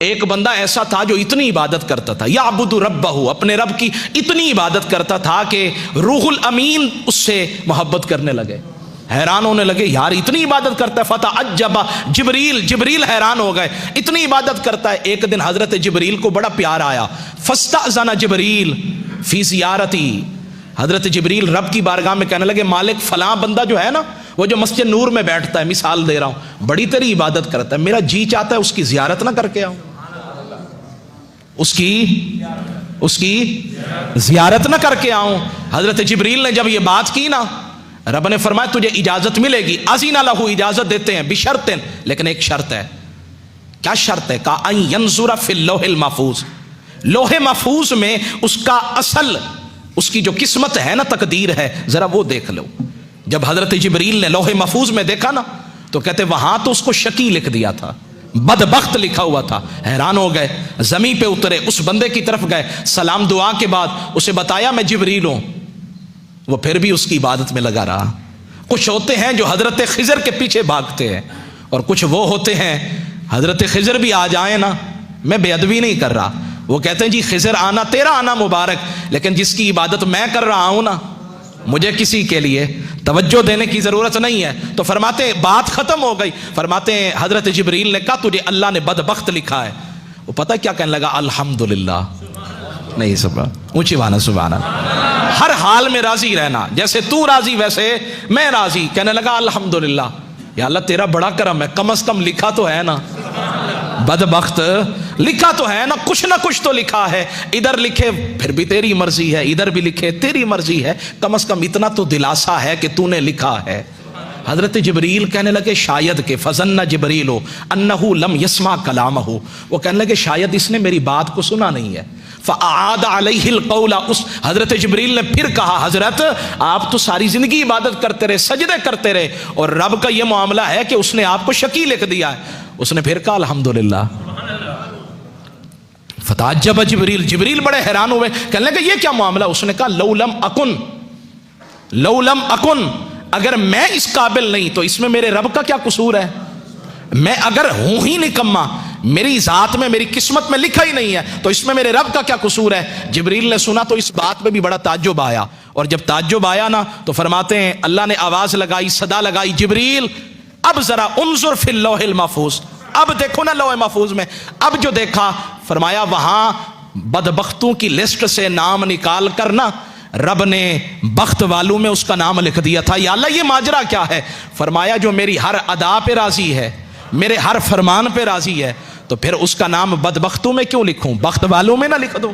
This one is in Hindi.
एक बंदा ऐसा था जो इतनी इबादत करता था, याबुदु रब्बहु, अपने रब की इतनी इबादत करता था कि रूहुल अमीन उससे मोहब्बत करने लगे, हैरान होने लगे, यार इतनी इबादत करता है। फता अज्जबा जिब्रील, जिब्रील हैरान हो गए, इतनी इबादत करता है। एक दिन हजरत जिब्रील को बड़ा प्यार आया, फस्तअज़ना जिब्रील फी ज़ियारती, हजरत जिब्रील रब की बारगाह में कहने लगे, मालिक फलां बंदा जो है ना, वो जो मस्जिद नूर में बैठता है, मिसाल दे रहा हूं, बड़ी तेरी इबादत करता है, मेरा जी चाहता है उसकी ज़ियारत ना करके आऊं, उसकी ज़ियारत ना करके आऊं। हजरत जिब्रील ने जब ये बात की ना, रब ने फरमाया तुझे इजाजत मिलेगी, अज़ीना लहू, इजाजत देते हैं, बिशर्तिन, लेकिन एक शर्त है। क्या शर्त है? का अन यंजुरा फिल लोहिल महफूज, लोहे महफूज में उसका असल, उसकी जो किस्मत है ना, तकदीर है, जरा वो देख लो। जब हजरत जिब्रील ने लोहे महफूज में देखा ना, तो कहते वहां तो उसको शकी लिख दिया था, बदबख्त लिखा हुआ था। हैरान हो गए, जमीन पे उतरे, उस बंदे की तरफ गए, सलाम दुआ के बाद उसे बताया मैं जिब्रील हूं। वो फिर भी उसकी इबादत में लगा रहा। कुछ होते हैं जो हजरत खिजर के पीछे भागते हैं, और कुछ वो होते हैं, हजरत खिजर भी आ जाए ना, मैं बेअदबी नहीं कर रहा, वो कहते हैं जी खिजर आना तेरा आना मुबारक, लेकिन जिसकी इबादत मैं कर रहा हूं ना, मुझे किसी के लिए तवज्जो देने की जरूरत नहीं है। तो फरमाते बात खत्म हो गई। फरमाते हैं हजरत जिब्रील ने कहा तुझे अल्लाह ने बदबख्त लिखा है। वो पता क्या कहने लगा? अल्हम्दुलिल्लाह, नहीं सुबह ऊंची वाना सुभाना, हर हाल में राजी रहना, जैसे तू राजी वैसे मैं राजी। कहने लगा अल्हम्दुलिल्लाह, या अल्लाह तेरा बड़ा करम है, कम से कम लिखा तो है ना, बदबख्त लिखा तो है ना कुछ तो लिखा है। इधर लिखे फिर भी तेरी मर्जी है, इधर भी लिखे तेरी मर्जी है, कम से कम इतना तो दिलासा है कि तूने लिखा है। हजरत जिब्रील कहने लगे शायद के फजन्ना जिब्रील हो अन्नहु लम यस्मा कलामहु, वो कहने लगे शायद इसने मेरी बात को सुना नहीं है। फ़अआद अलैहिल क़ौला, उस हजरत जिब्रील ने फिर कहा हजरत आप तो सारी जिंदगी इबादत करते रहे, सजदे करते रहे, और रब का यह मामला है कि उसने आपको शकी लिख दिया है। उसने फिर कहा अल्हम्दुलिल्लाह। फताअज्जब जिब्रील, जिब्रील बड़े हैरान हुए, कहने लगे ये क्या मामला? उसने कहा लौलम अकुन, अगर मैं इस काबिल नहीं तो इसमें मेरे रब का क्या कसूर है? मैं अगर हूं ही निकम्मा, मेरी जात में मेरी किस्मत में लिखा ही नहीं है, तो इसमें मेरे रब का क्या कसूर है? जिब्रील ने सुना तो इस बात में भी बड़ा ताज्जुब आया, और जब ताज्जुब आया ना तो फरमाते हैं अल्लाह ने आवाज लगाई, सदा लगाई, जिब्रील अब जरा उन्जुर फिल लोहिल महफूज, अब देखो ना लोहे महफूज में। अब जो देखा, फरमाया वहां बदबख्तों की लिस्ट से नाम निकाल कर ना रब ने बख्त वालों में उसका नाम लिख दिया था। या अल्लाह ये माजरा क्या है? फरमाया जो मेरी हर अदा पे राजी है, मेरे हर फरमान पे राजी है, तो फिर उसका नाम बदबख्तों में क्यों लिखूं, बख्त वालों में ना लिख दूं?